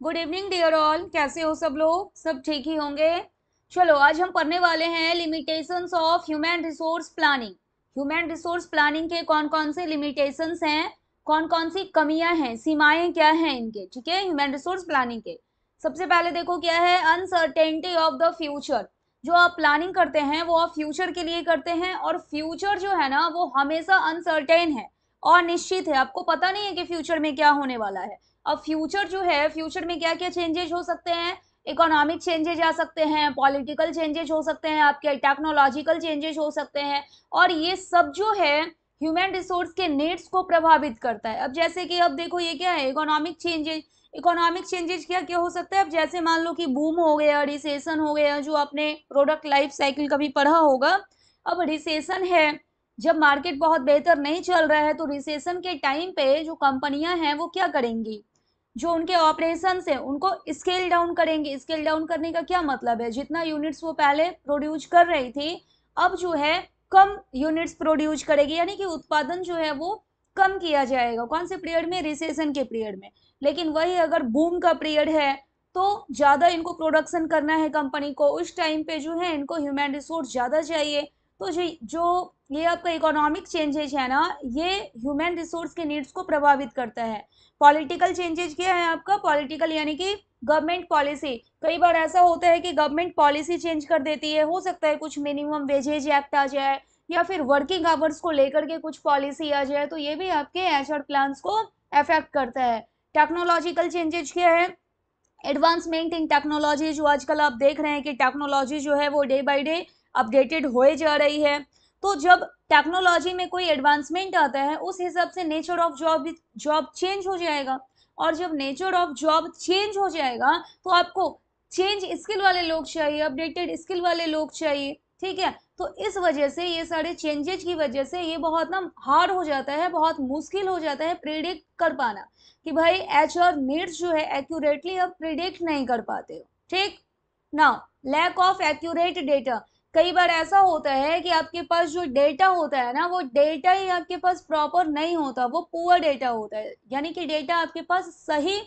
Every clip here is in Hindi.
गुड इवनिंग डियर ऑल, कैसे हो सब लोग? सब ठीक ही होंगे। चलो आज हम पढ़ने वाले हैं limitations of human resource planning. Human resource planning के कौन कौन से लिमिटेशंस हैं, कौन कौन सी कमियां हैं, सीमाएं क्या हैं इनके, ठीक है, ह्यूमन रिसोर्स प्लानिंग के। सबसे पहले देखो क्या है, अनसर्टेनिटी ऑफ द फ्यूचर। जो आप प्लानिंग करते हैं वो आप फ्यूचर के लिए करते हैं, और फ्यूचर जो है ना वो हमेशा अनसर्टेन है और निश्चित है। आपको पता नहीं है कि फ्यूचर में क्या होने वाला है। अब फ्यूचर जो है, फ्यूचर में क्या क्या चेंजेस हो सकते हैं, इकोनॉमिक चेंजेस आ सकते हैं, पॉलिटिकल चेंजेस हो सकते हैं, आपके टेक्नोलॉजिकल चेंजेस हो सकते हैं, और ये सब जो है ह्यूमन रिसोर्स के नीड्स को प्रभावित करता है। अब जैसे कि अब देखो ये क्या है, इकोनॉमिक चेंजेस। इकोनॉमिक चेंजेस क्या क्या हो सकता है? अब जैसे मान लो कि बूम हो गया, रिसेशन हो गया, जो आपने प्रोडक्ट लाइफ साइकिल कभी पढ़ा होगा। अब रिसेशन है, जब मार्केट बहुत बेहतर नहीं चल रहा है तो रिसेशन के टाइम पे जो कंपनियां हैं वो क्या करेंगी, जो उनके ऑपरेशन है उनको स्केल डाउन करेंगे। स्केल डाउन करने का क्या मतलब है, जितना यूनिट्स वो पहले प्रोड्यूस कर रही थी अब जो है कम यूनिट्स प्रोड्यूस करेगी, यानी कि उत्पादन जो है वो कम किया जाएगा। कौन से पीरियड में? रिसेशन के पीरियड में। लेकिन वही अगर बूम का पीरियड है तो ज्यादा इनको प्रोडक्शन करना है कंपनी को, उस टाइम पे जो है इनको ह्यूमन रिसोर्स ज्यादा चाहिए। तो जो ये आपका इकोनॉमिक चेंजेस है ना, ये ह्यूमन रिसोर्स के नीड्स को प्रभावित करता है। पॉलिटिकल चेंजेस क्या है आपका? पॉलिटिकल यानी कि गवर्नमेंट पॉलिसी। कई बार ऐसा होता है कि गवर्नमेंट पॉलिसी चेंज कर देती है, हो सकता है कुछ मिनिमम वेजेज एक्ट आ जाए, या फिर वर्किंग आवर्स को लेकर के कुछ पॉलिसी आ जाए, तो ये भी आपके एचआर प्लान्स को अफेक्ट करता है। टेक्नोलॉजिकल चेंजेस क्या है? Advancement in technology. जो आजकल आप देख रहे हैं कि टेक्नोलॉजी जो है वो डे बाय डे अपडेटेड होए जा रही है। तो जब टेक्नोलॉजी में कोई एडवांसमेंट आता है उस हिसाब से नेचर ऑफ जॉब चेंज हो जाएगा। और जब नेचर ऑफ जॉब चेंज हो जाएगा तो आपको चेंज स्किल वाले लोग चाहिए, अपडेटेड स्किल वाले लोग चाहिए, ठीक है। तो इस वजह से ये सारे चेंजेस की वजह से ये बहुत ना हार्ड हो जाता है, बहुत मुश्किल हो जाता है प्रिडिक्ट कर पाना, कि भाई एचआर नीड्स जो है एक्यूरेटली आप प्रिडिक्ट नहीं कर पाते हो, ठीक ना। Lack of accurate data. कई बार ऐसा होता है कि आपके पास जो डेटा होता है ना वो डेटा ही आपके पास प्रॉपर नहीं होता, वो पुअर डेटा होता है, यानी कि डेटा आपके पास सही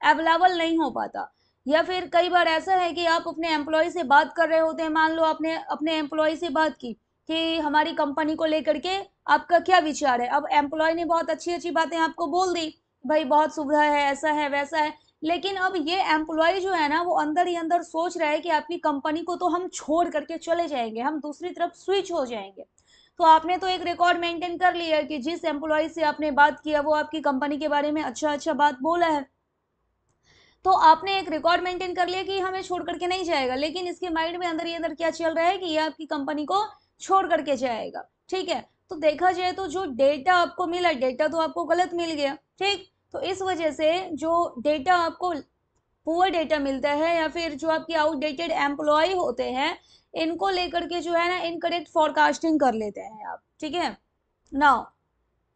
अवेलेबल नहीं हो पाता। या फिर कई बार ऐसा है कि आप अपने एम्प्लॉय से बात कर रहे होते हैं, मान लो आपने अपने एम्प्लॉय से बात की कि हमारी कंपनी को लेकर के आपका क्या विचार है। अब एम्प्लॉय ने बहुत अच्छी अच्छी बातें आपको बोल दी, भाई बहुत सुविधा है, ऐसा है वैसा है, लेकिन अब ये एम्प्लॉय जो है ना वो अंदर ही अंदर सोच रहा है कि आपकी कंपनी को तो हम छोड़ करके चले जाएंगे, हम दूसरी तरफ स्विच हो जाएंगे। तो आपने तो एक रिकॉर्ड मेंटेन कर लिया कि जिस एम्प्लॉय से आपने बात किया वो आपकी कंपनी के बारे में अच्छा अच्छा बात बोला है, तो आपने एक रिकॉर्ड मेंटेन कर लिया कि हमें छोड़ करके नहीं जाएगा, लेकिन इसके माइंड में अंदर ही अंदर क्या चल रहा है कि ये आपकी कंपनी को छोड़ करके जाएगा, ठीक है। तो देखा जाए तो जो डेटा आपको मिला, डेटा तो आपको गलत मिल गया, ठीक। तो इस वजह से जो डेटा आपको पुअर डेटा मिलता है, या फिर जो आपके आउटडेटेड एम्प्लॉय होते हैं इनको लेकर के जो है ना इनकरेक्ट फोरकास्टिंग कर लेते हैं आप, ठीक है। Now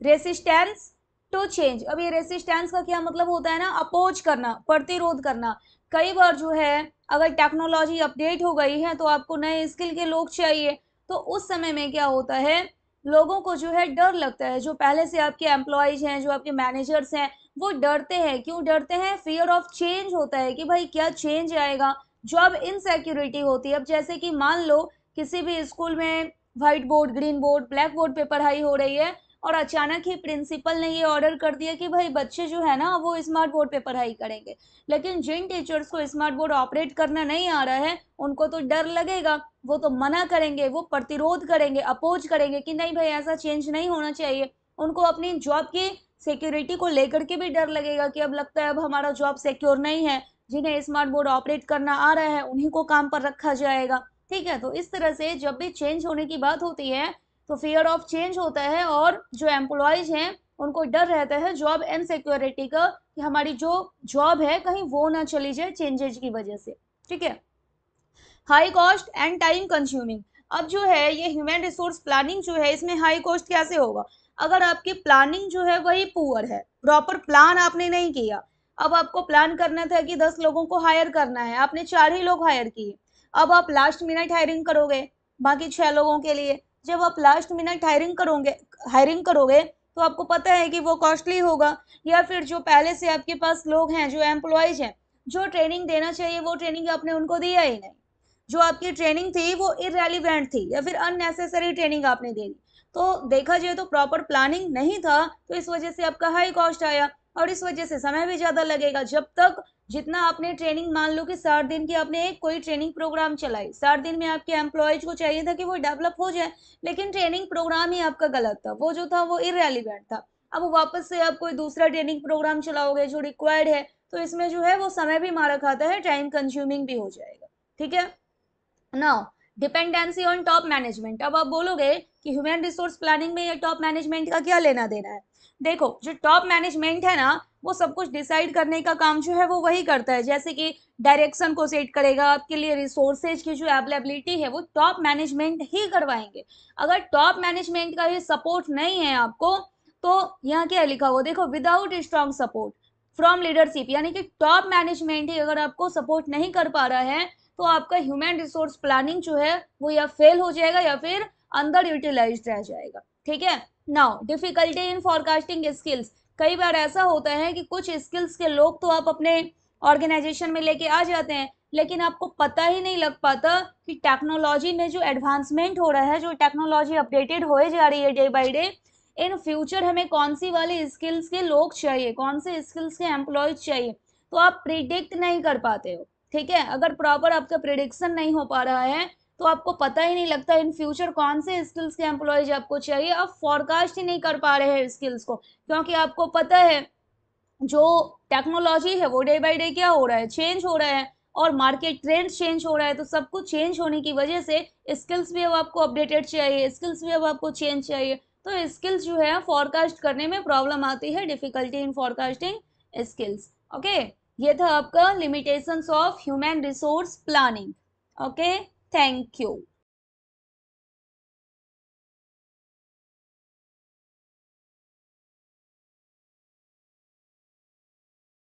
resistance to change. अब ये रेसिस्टेंस का क्या मतलब होता है ना, अपोज करना, प्रतिरोध करना। कई बार जो है अगर टेक्नोलॉजी अपडेट हो गई है तो आपको नए स्किल के लोग चाहिए, तो उस समय में क्या होता है, लोगों को जो है डर लगता है, जो पहले से आपके एम्प्लॉयज हैं, जो आपके मैनेजर्स हैं, वो डरते हैं। क्यों डरते हैं? फियर ऑफ चेंज होता है कि भाई क्या चेंज आएगा, जॉब इनसिक्योरिटी होती है। अब जैसे कि मान लो किसी भी स्कूल में white board, green board, black board पे पढ़ाई हो रही है, और अचानक ही प्रिंसिपल ने ये ऑर्डर कर दिया कि भाई बच्चे जो है ना वो स्मार्ट बोर्ड पे पढ़ाई करेंगे। लेकिन जिन टीचर्स को स्मार्ट बोर्ड ऑपरेट करना नहीं आ रहा है उनको तो डर लगेगा, वो तो मना करेंगे, वो प्रतिरोध करेंगे, अपोज करेंगे कि नहीं भाई ऐसा चेंज नहीं होना चाहिए। उनको अपनी जॉब की सिक्योरिटी को लेकर के भी डर लगेगा कि अब लगता है अब हमारा जॉब सिक्योर नहीं है, जिन्हें स्मार्ट बोर्ड ऑपरेट करना आ रहा है उन्हीं को काम पर रखा जाएगा, ठीक है। तो इस तरह से जब भी चेंज होने की बात होती है तो फियर ऑफ चेंज होता है, और जो एम्प्लॉयज हैं उनको डर रहता है जॉब इनसिक्योरिटी का, कि हमारी जो जॉब है कहीं वो ना चली जाए चेंजेज की वजह से, ठीक है। High cost and time consuming. अब जो है ये ह्यूमन रिसोर्स प्लानिंग जो है इसमें हाई कॉस्ट कैसे होगा, अगर आपकी प्लानिंग जो है वही पुअर है, प्रॉपर प्लान आपने नहीं किया। अब आपको प्लान करना था कि 10 लोगों को हायर करना है, आपने 4 ही लोग हायर किए। अब आप लास्ट मिनट हायरिंग करोगे बाकी 6 लोगों के लिए। जब आप लास्ट मिनट हायरिंग करोगे तो आपको पता है कि वो कॉस्टली होगा, या फिर जो पहले से आपके पास लोग हैं, जो एम्प्लॉयज हैं, जो ट्रेनिंग देना चाहिए वो ट्रेनिंग आपने उनको दिया ही नहीं, जो आपकी ट्रेनिंग थी वो इररेलीवेंट थी या फिर अननेसेसरी ट्रेनिंग आपने दे दी। तो देखा जाए तो प्रॉपर प्लानिंग नहीं था, तो इस वजह से आपका हाई कॉस्ट आया और इस वजह से समय भी ज़्यादा लगेगा। जब तक जितना आपने ट्रेनिंग, मान लो कि 60 दिन की आपने एक कोई ट्रेनिंग प्रोग्राम चलाई, 60 दिन में आपके एम्प्लॉयज को चाहिए था कि वो डेवलप हो जाए, लेकिन ट्रेनिंग प्रोग्राम ही आपका गलत था, वो जो था वो इररेलीवेंट था। अब वापस से आप कोई दूसरा ट्रेनिंग प्रोग्राम चलाओगे जो रिक्वायर्ड है, तो इसमें जो है वो समय भी मारा खाता है, टाइम कंज्यूमिंग भी हो जाएगा। ठीक है। Now dependency on top management. अब आप बोलोगे कि ह्यूमन रिसोर्स प्लानिंग में ये टॉप मैनेजमेंट का क्या लेना देना है। देखो, जो टॉप मैनेजमेंट है ना, वो सब कुछ डिसाइड करने का काम जो है वो वही करता है, जैसे कि डायरेक्शन को सेट करेगा, आपके लिए रिसोर्सेज की जो अवेलेबिलिटी है वो टॉप मैनेजमेंट ही करवाएंगे। अगर टॉप मैनेजमेंट का ये सपोर्ट नहीं है आपको, तो यहाँ क्या लिखा हुआ देखो, without strong support from leadership, यानी कि टॉप मैनेजमेंट ही अगर आपको सपोर्ट नहीं कर पा रहा है, तो आपका ह्यूमन रिसोर्स प्लानिंग जो है वो या फेल हो जाएगा या फिर अंडर यूटिलाइज्ड रह जाएगा। ठीक है। Now difficulty in forecasting skills. कई बार ऐसा होता है कि कुछ स्किल्स के लोग तो आप अपने ऑर्गेनाइजेशन में लेके आ जाते हैं, लेकिन आपको पता ही नहीं लग पाता कि टेक्नोलॉजी में जो एडवांसमेंट हो रहा है, जो टेक्नोलॉजी अपडेटेड हो जा रही है day by day, in future हमें कौन सी वाली स्किल्स के लोग चाहिए, कौन से स्किल्स के एम्प्लॉयज चाहिए, तो आप प्रिडिक्ट नहीं कर पाते हो। ठीक है। अगर प्रॉपर आपका प्रिडिक्शन नहीं हो पा रहा है, तो आपको पता ही नहीं लगता इन फ्यूचर कौन से स्किल्स के एम्प्लॉयज आपको चाहिए, आप फॉरकास्ट ही नहीं कर पा रहे हैं स्किल्स को, क्योंकि आपको पता है जो टेक्नोलॉजी है वो डे बाय डे क्या हो रहा है, चेंज हो रहा है, और मार्केट ट्रेंड चेंज हो रहा है, तो सब कुछ चेंज होने की वजह से स्किल्स भी अब आपको अपडेटेड चाहिए, स्किल्स भी अब आपको चेंज चाहिए। तो स्किल्स जो है फॉरकास्ट करने में प्रॉब्लम आती है, difficulty in forecasting skills. Okay, ये था आपका limitations of human resource planning. Okay, thank you.